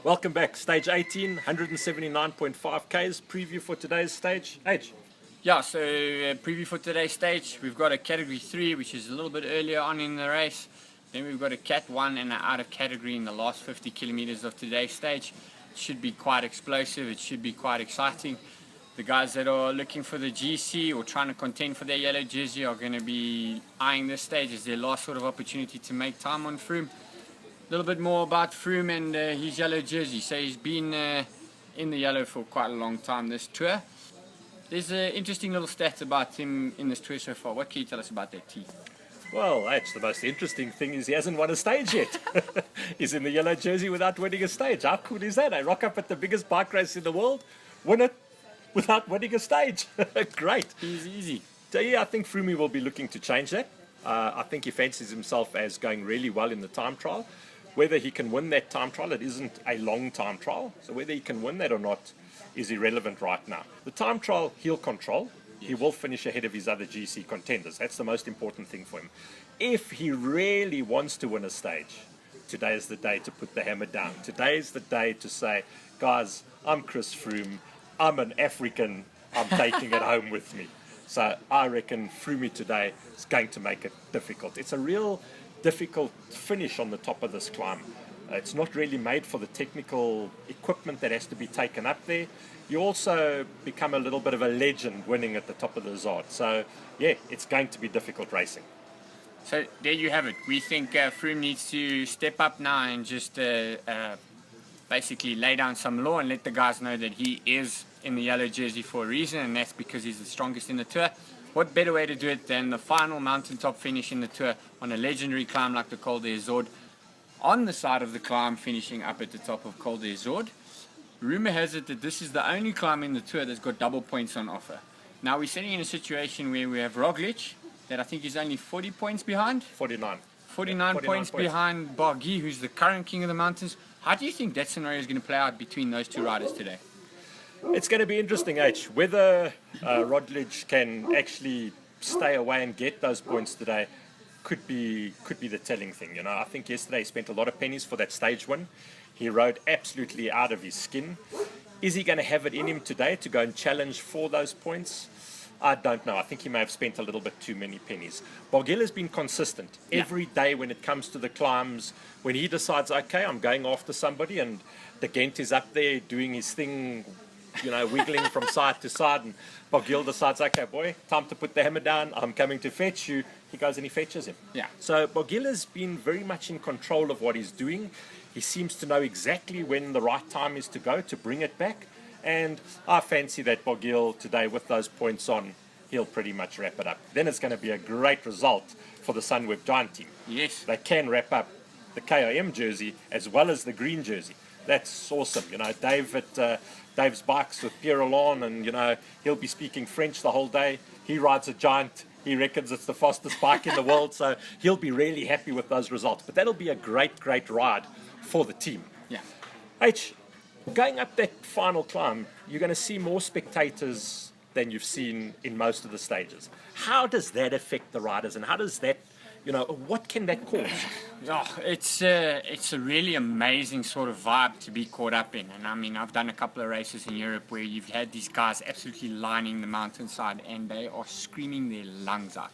Welcome back. Stage 18, 179.5 Ks. Preview for today's stage. H. Yeah, so preview for today's stage, we've got a category 3, which is a little bit earlier on in the race. Then we've got a cat 1 and an out of category in the last 50 kilometers of today's stage. It should be quite explosive, it should be quite exciting. The guys that are looking for the GC or trying to contend for their yellow jersey are going to be eyeing this stage as their last sort of opportunity to make time on Froome. A little bit more about Froome and his yellow jersey. So he's been in the yellow for quite a long time this tour. There's an interesting little stat about him in this tour so far. What can you tell us about that, T? Well, H, the most interesting thing is he hasn't won a stage yet. He's in the yellow jersey without winning a stage. How cool is that? I rock up at the biggest bike race in the world, win it without winning a stage. Great. Easy. So yeah, I think Froome will be looking to change that. I think he fancies himself as going really well in the time trial. Whether he can win that time trial, it isn't a long time trial, so whether he can win that or not is irrelevant right now. The time trial he'll control. He will finish ahead of his other GC contenders. That's the most important thing for him. If he really wants to win a stage, today is the day to put the hammer down. Today is the day to say, guys, I'm Chris Froome, I'm an African, I'm taking it home with me. So I reckon Froome today is going to make it difficult. It's a real difficult finish on the top of this climb. It's not really made for the technical equipment that has to be taken up there. You also become a little bit of a legend winning at the top of the Zard. So yeah, it's going to be difficult racing. So there you have it. We think Froome needs to step up now and just basically lay down some law and let the guys know that he is in the yellow jersey for a reason, and that's because he's the strongest in the tour. What better way to do it than the final mountaintop finish in the tour on a legendary climb like the Col des Zords, on the side of the climb finishing up at the top of Col des Zords. Rumour has it that this is the only climb in the tour that's got double points on offer. Now we're sitting in a situation where we have Roglic, that I think is only 40 points behind. 49. 49 points behind Barguil, who's the current king of the mountains. How do you think that scenario is going to play out between those two riders today? It's going to be interesting, H. Whether Roglic can actually stay away and get those points today could be the telling thing. You know, I think yesterday he spent a lot of pennies for that stage win. He rode absolutely out of his skin. Is he going to have it in him today to go and challenge for those points? I don't know. I think he may have spent a little bit too many pennies. Barguil has been consistent. Every day when it comes to the climbs, when he decides, okay, I'm going after somebody, and the Ghent is up there doing his thing, you know, wiggling from side to side, and Barguil decides, okay, boy, time to put the hammer down, I'm coming to fetch you. He goes and he fetches him. Yeah. So Barguil has been very much in control of what he's doing. He seems to know exactly when the right time is to go to bring it back. And I fancy that Barguil today, with those points on, he'll pretty much wrap it up. Then it's going to be a great result for the Sunweb Giant team. Yes. They can wrap up the KOM jersey as well as the green jersey. That's awesome. You know, Dave's bikes with Pierre Roland, and you know, he'll be speaking French the whole day. He rides a Giant. He reckons it's the fastest bike in the world, so he'll be really happy with those results. But that'll be a great ride for the team. Yeah. H, going up that final climb, you're going to see more spectators than you've seen in most of the stages. How does that affect the riders, and how does that, you know, what can that cause? Oh, it's a really amazing sort of vibe to be caught up in. And I mean, I've done a couple of races in Europe where you've had these guys absolutely lining the mountainside and they are screaming their lungs out.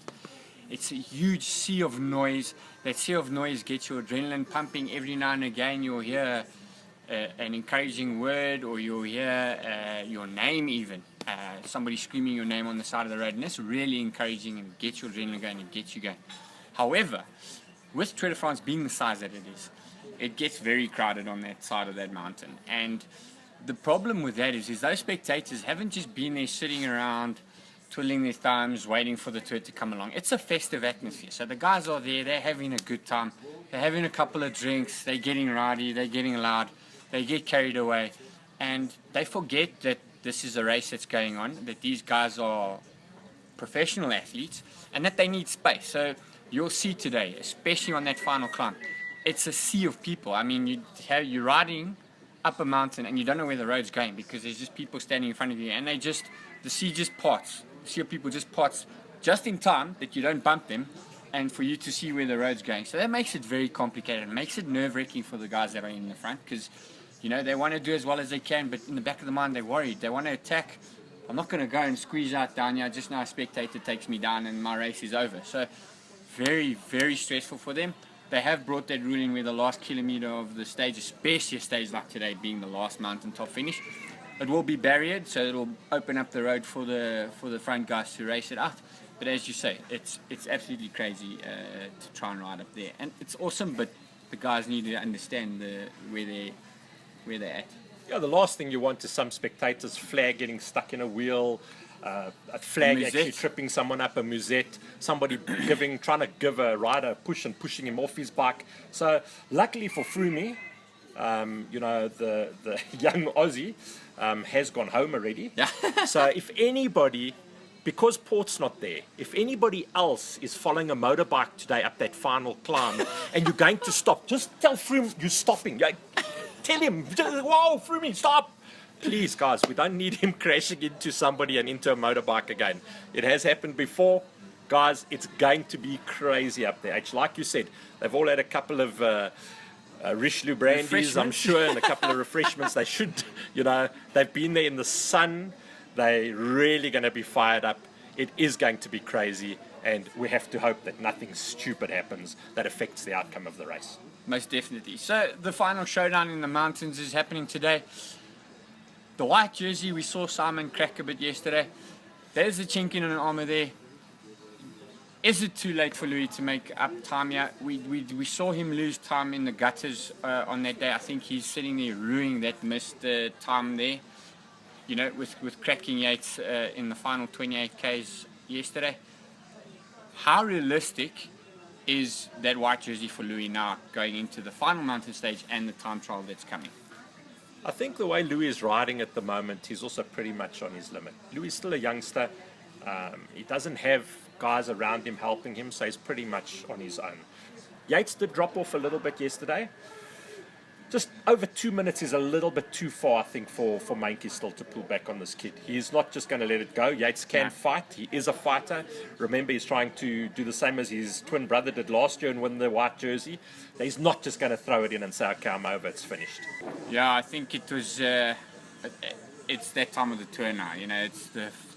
It's a huge sea of noise. That sea of noise gets your adrenaline pumping. Every now and again you'll hear an encouraging word, or you'll hear your name even. Somebody screaming your name on the side of the road, and that's really encouraging and gets your adrenaline going and gets you going. However, with Tour de France being the size that it is, it gets very crowded on that side of that mountain. And the problem with that is those spectators haven't just been there sitting around twiddling their thumbs, waiting for the tour to come along. It's a festive atmosphere. So the guys are there, they're having a good time, they're having a couple of drinks, they're getting rowdy, they're getting loud, they get carried away, and they forget that this is a race that's going on, that these guys are professional athletes, and that they need space. So you'll see today, especially on that final climb, it's a sea of people. I mean, you're riding up a mountain and you don't know where the road's going because there's just people standing in front of you, and the sea just parts. The sea of people just parts just in time that you don't bump them and for you to see where the road's going. So that makes it very complicated. It makes it nerve-wracking for the guys that are in the front because You know, they want to do as well as they can, but in the back of the mind, they're worried. They want to attack. I'm not going to go and squeeze out down here. Just now a spectator takes me down and my race is over. So very, very stressful for them. They have brought that ruling where the last kilometer of the stage, especially a stage like today being the last mountaintop finish, it will be barriered, so it'll open up the road for the front guys to race it out. But as you say, it's absolutely crazy to try and ride up there, and it's awesome. But the guys need to understand where they're at. Yeah, the last thing you want is some spectators' flag getting stuck in a wheel, a flag actually tripping someone up, a musette, somebody trying to give a rider a push and pushing him off his bike. So luckily for Froome, you know, the young Aussie has gone home already. Yeah. So if anybody, because Port's not there, if anybody else is following a motorbike today up that final climb and you're going to stop, just tell Froome you're stopping. Tell him, whoa, Froome, stop. Please, guys, we don't need him crashing into somebody and into a motorbike again. It has happened before. Guys, it's going to be crazy up there. Actually, like you said, they've all had a couple of Richelieu brandies, I'm sure, and a couple of refreshments. They should, you know, they've been there in the sun. They're really going to be fired up. It is going to be crazy, and we have to hope that nothing stupid happens that affects the outcome of the race. Most definitely. So the final showdown in the mountains is happening today. The white jersey, we saw Simon crack a bit yesterday. There's a chink in an armor there. Is it too late for Louis to make up time here? We saw him lose time in the gutters on that day. I think he's sitting there ruining that missed time there. You know, with cracking Yates in the final 28 Ks yesterday. How realistic is that white jersey for Louis now going into the final mountain stage and the time trial that's coming? I think the way Louis is riding at the moment, he's also pretty much on his limit. Louis is still a youngster. He doesn't have guys around him helping him, so he's pretty much on his own. Yates did drop off a little bit yesterday. Just over 2 minutes is a little bit too far, I think, for Mainke still to pull back on this kid. He's not just going to let it go. Yates can fight. He is a fighter. Remember, he's trying to do the same as his twin brother did last year and win the white jersey. He's not just going to throw it in and say, okay, I'm over, it's finished. Yeah, I think it was... it's that time of the tour now. You know, it's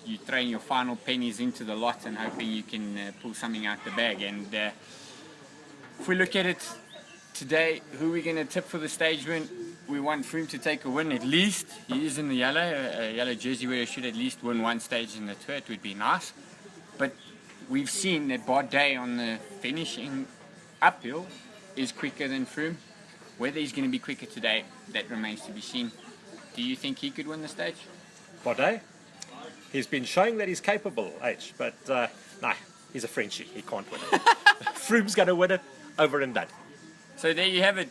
you throwing your final pennies into the lot and hoping you can pull something out the bag. And if we look at it today, who are we going to tip for the stage win? We want Froome to take a win at least. He is in the yellow jersey where he should at least win one stage in the tour. It would be nice. But we've seen that Bardet on the finishing uphill is quicker than Froome. Whether he's going to be quicker today, that remains to be seen. Do you think he could win the stage? Bardet? He's been showing that he's capable, but no, he's a Frenchie. He can't win it. Froome's going to win it, over and done. So there you have it.